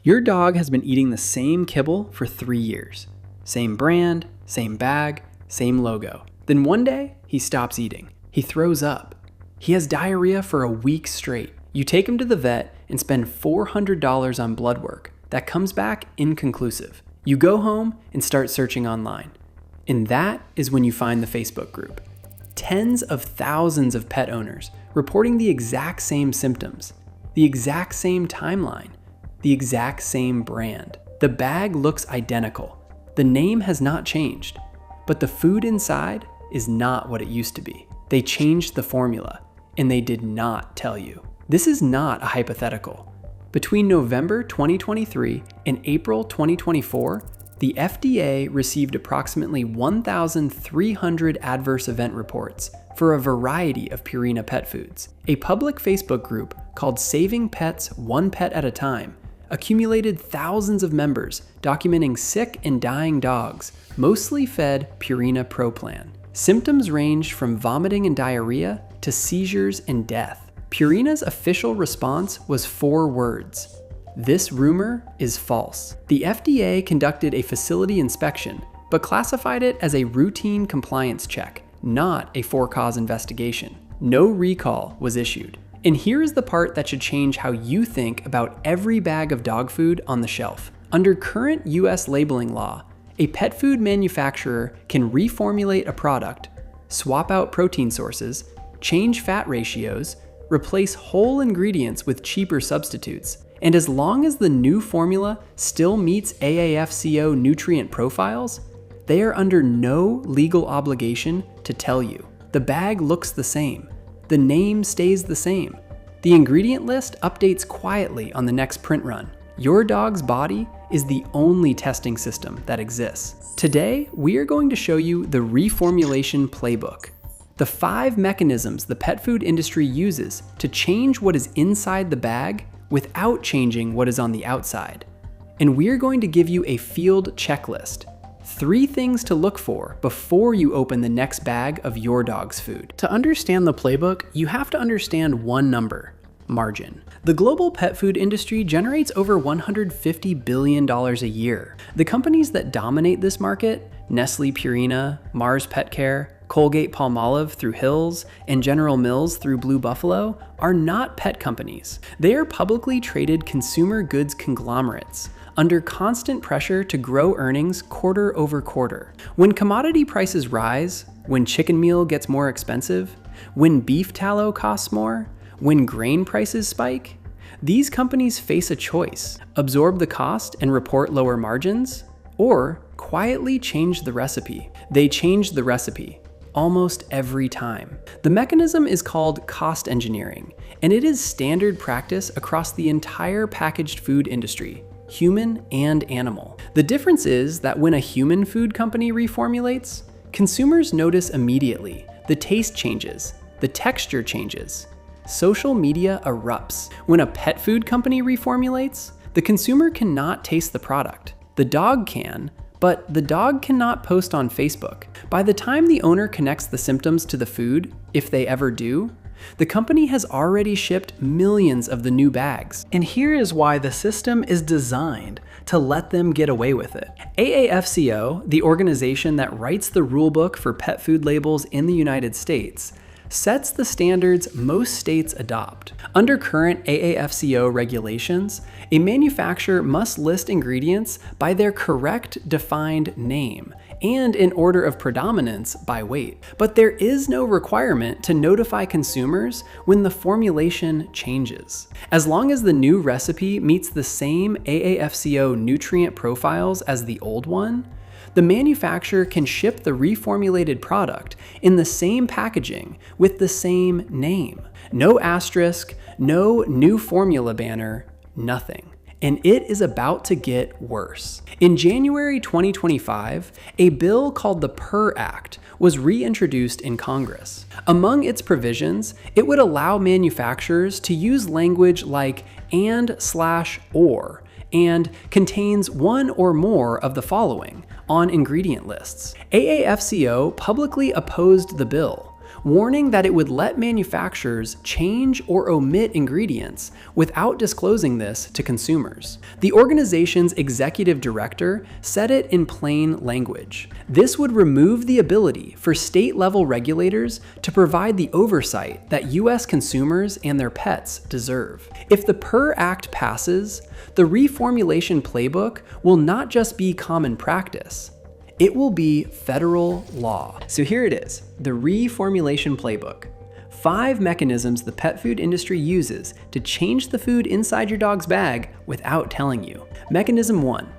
Your dog has been eating the same kibble for 3 years. Same brand, same bag, same logo. Then one day, he stops eating. He throws up. He has diarrhea for a week straight. You take him to the vet and spend $400 on blood work. That comes back inconclusive. You go home and start searching online. And that is when you find the Facebook group. Tens of thousands of pet owners reporting the exact same symptoms, the exact same timeline, the exact same brand. The bag looks identical. The name has not changed, but the food inside is not what it used to be. They changed the formula, and they did not tell you. This is not a hypothetical. Between November 2023 and April 2024, the FDA received approximately 1,300 adverse event reports for a variety of Purina pet foods. A public Facebook group called Saving Pets One Pet at a Time accumulated thousands of members documenting sick and dying dogs, mostly fed Purina Pro Plan. Symptoms ranged from vomiting and diarrhea to seizures and death. Purina's official response was 4 words: "This rumor is false." The FDA conducted a facility inspection, but classified it as a routine compliance check, not a for-cause investigation. No recall was issued. And here is the part that should change how you think about every bag of dog food on the shelf. Under current US labeling law, a pet food manufacturer can reformulate a product, swap out protein sources, change fat ratios, replace whole ingredients with cheaper substitutes, and as long as the new formula still meets AAFCO nutrient profiles, they are under no legal obligation to tell you. The bag looks the same. The name stays the same. The ingredient list updates quietly on the next print run. Your dog's body is the only testing system that exists. Today, we are going to show you the reformulation playbook, the 5 mechanisms the pet food industry uses to change what is inside the bag without changing what is on the outside. And we're going to give you a field checklist. 3 things to look for before you open the next bag of your dog's food. To understand the playbook, you have to understand one number: margin. The global pet food industry generates over $150 billion a year. The companies that dominate this market, Nestle Purina, Mars Pet Care, Colgate-Palmolive through Hill's, and General Mills through Blue Buffalo, are not pet companies. They are publicly traded consumer goods conglomerates, under constant pressure to grow earnings quarter over quarter. When commodity prices rise, when chicken meal gets more expensive, when beef tallow costs more, when grain prices spike, these companies face a choice: absorb the cost and report lower margins, or quietly change the recipe. They change the recipe almost every time. The mechanism is called cost engineering, and it is standard practice across the entire packaged food industry, human and animal. The difference is that when a human food company reformulates, consumers notice immediately. The taste changes, the texture changes. Social media erupts. When a pet food company reformulates, the consumer cannot taste the product. The dog can, but the dog cannot post on Facebook. By the time the owner connects the symptoms to the food, if they ever do, the company has already shipped millions of the new bags. And here is why the system is designed to let them get away with it. AAFCO, the organization that writes the rulebook for pet food labels in the United States, sets the standards most states adopt. Under current AAFCO regulations, a manufacturer must list ingredients by their correct defined name and in order of predominance by weight. But there is no requirement to notify consumers when the formulation changes. As long as the new recipe meets the same AAFCO nutrient profiles as the old one, the manufacturer can ship the reformulated product in the same packaging with the same name. No asterisk, no new formula banner, nothing. And it is about to get worse. In January 2025, a bill called the PUR Act was reintroduced in Congress. Among its provisions, it would allow manufacturers to use language like and/or and contains one or more of the following on ingredient lists. AAFCO publicly opposed the bill, warning that it would let manufacturers change or omit ingredients without disclosing this to consumers. The organization's executive director said it in plain language. This would remove the ability for state-level regulators to provide the oversight that U.S. consumers and their pets deserve. If the PUR Act passes, the reformulation playbook will not just be common practice, it will be federal law. So here it is, the reformulation playbook. 5 mechanisms the pet food industry uses to change the food inside your dog's bag without telling you. Mechanism 1,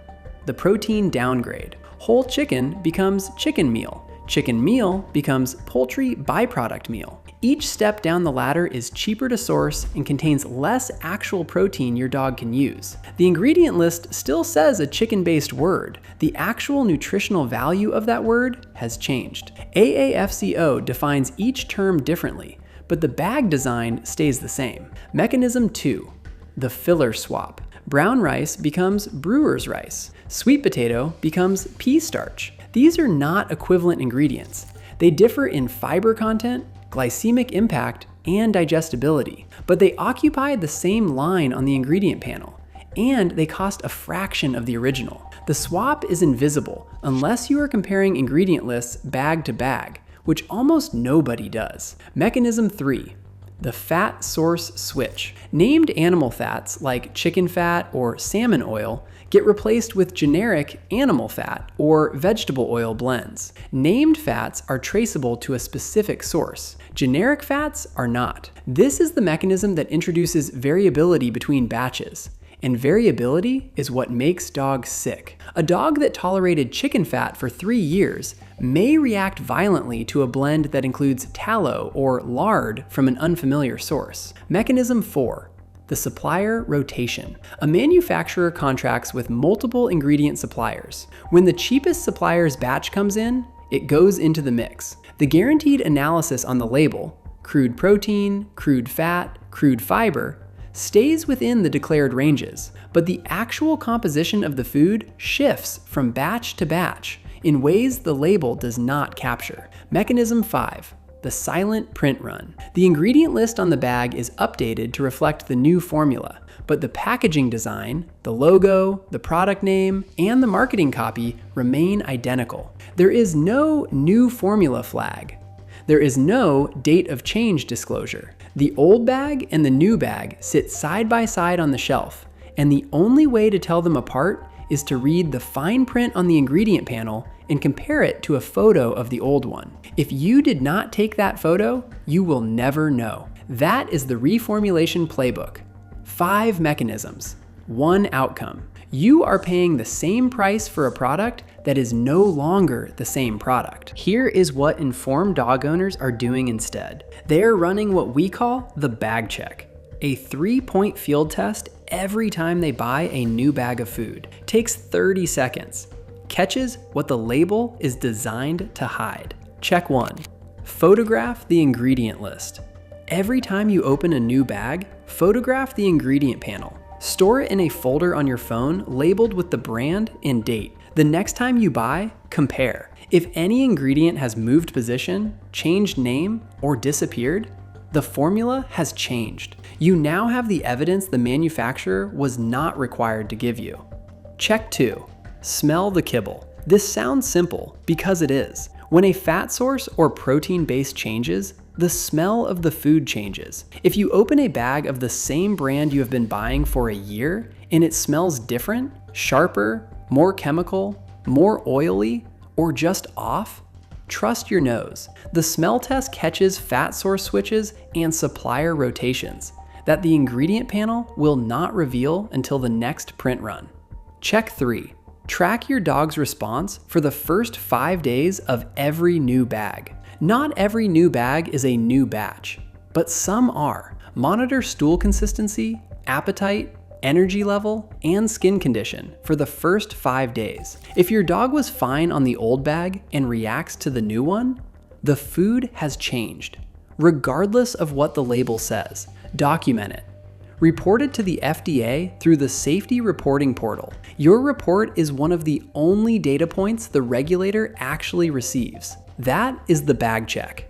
the protein downgrade. Whole chicken becomes chicken meal. Chicken meal becomes poultry byproduct meal. Each step down the ladder is cheaper to source and contains less actual protein your dog can use. The ingredient list still says a chicken-based word. The actual nutritional value of that word has changed. AAFCO defines each term differently, but the bag design stays the same. Mechanism 2, the filler swap. Brown rice becomes brewer's rice. Sweet potato becomes pea starch. These are not equivalent ingredients. They differ in fiber content, glycemic impact, and digestibility, but they occupy the same line on the ingredient panel, and they cost a fraction of the original. The swap is invisible unless you are comparing ingredient lists bag to bag, which almost nobody does. Mechanism 3, the fat source switch. Named animal fats like chicken fat or salmon oil get replaced with generic animal fat or vegetable oil blends. Named fats are traceable to a specific source. Generic fats are not. This is the mechanism that introduces variability between batches. And variability is what makes dogs sick. A dog that tolerated chicken fat for 3 years may react violently to a blend that includes tallow or lard from an unfamiliar source. Mechanism 4, the supplier rotation. A manufacturer contracts with multiple ingredient suppliers. When the cheapest supplier's batch comes in, it goes into the mix. The guaranteed analysis on the label, crude protein, crude fat, crude fiber, stays within the declared ranges, but the actual composition of the food shifts from batch to batch in ways the label does not capture. Mechanism 5, the silent print run. The ingredient list on the bag is updated to reflect the new formula, but the packaging design, the logo, the product name, and the marketing copy remain identical. There is no new formula flag. There is no date of change disclosure. The old bag and the new bag sit side by side on the shelf, and the only way to tell them apart is to read the fine print on the ingredient panel and compare it to a photo of the old one. If you did not take that photo, you will never know. That is the reformulation playbook. 5 mechanisms, 1 outcome. You are paying the same price for a product that is no longer the same product. Here is what informed dog owners are doing instead. They are running what we call the bag check, a 3-point field test every time they buy a new bag of food. Takes 30 seconds. Catches what the label is designed to hide. Check 1. Photograph the ingredient list. Every time you open a new bag, photograph the ingredient panel. Store it in a folder on your phone labeled with the brand and date. The next time you buy, compare. If any ingredient has moved position, changed name, or disappeared, the formula has changed. You now have the evidence the manufacturer was not required to give you. Check 2. Smell the kibble. This sounds simple because it is. When a fat source or protein base changes, the smell of the food changes. If you open a bag of the same brand you have been buying for a year and it smells different, sharper, more chemical, more oily, or just off, trust your nose. The smell test catches fat source switches and supplier rotations that the ingredient panel will not reveal until the next print run. Check 3. Track your dog's response for the first 5 days of every new bag. Not every new bag is a new batch, but some are. Monitor stool consistency, appetite, energy level, and skin condition for the first 5 days. If your dog was fine on the old bag and reacts to the new one, the food has changed. Regardless of what the label says, document it. Report it to the FDA through the Safety Reporting Portal. Your report is one of the only data points the regulator actually receives. That is the bag check.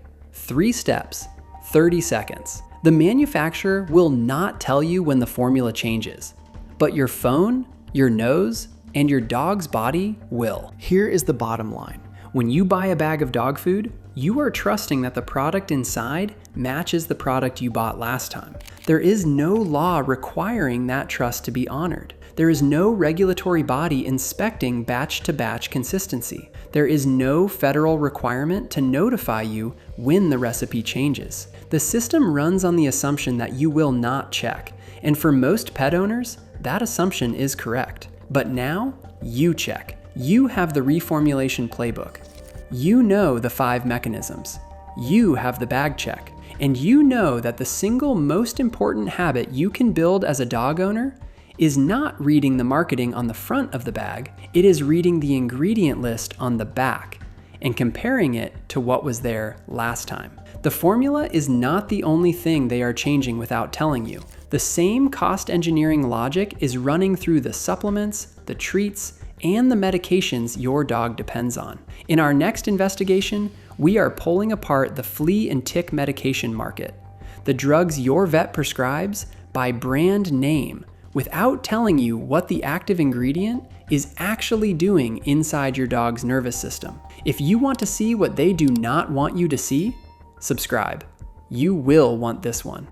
3 steps, 30 seconds. The manufacturer will not tell you when the formula changes, but your phone, your nose, and your dog's body will. Here is the bottom line. When you buy a bag of dog food, you are trusting that the product inside matches the product you bought last time. There is no law requiring that trust to be honored. There is no regulatory body inspecting batch-to-batch consistency. There is no federal requirement to notify you when the recipe changes. The system runs on the assumption that you will not check, and for most pet owners, that assumption is correct. But now, you check. You have the reformulation playbook. You know the 5 mechanisms. You have the bag check. And you know that the single most important habit you can build as a dog owner is not reading the marketing on the front of the bag, it is reading the ingredient list on the back and comparing it to what was there last time. The formula is not the only thing they are changing without telling you. The same cost engineering logic is running through the supplements, the treats, and the medications your dog depends on. In our next investigation, we are pulling apart the flea and tick medication market, the drugs your vet prescribes by brand name, without telling you what the active ingredient is actually doing inside your dog's nervous system. If you want to see what they do not want you to see, subscribe. You will want this one.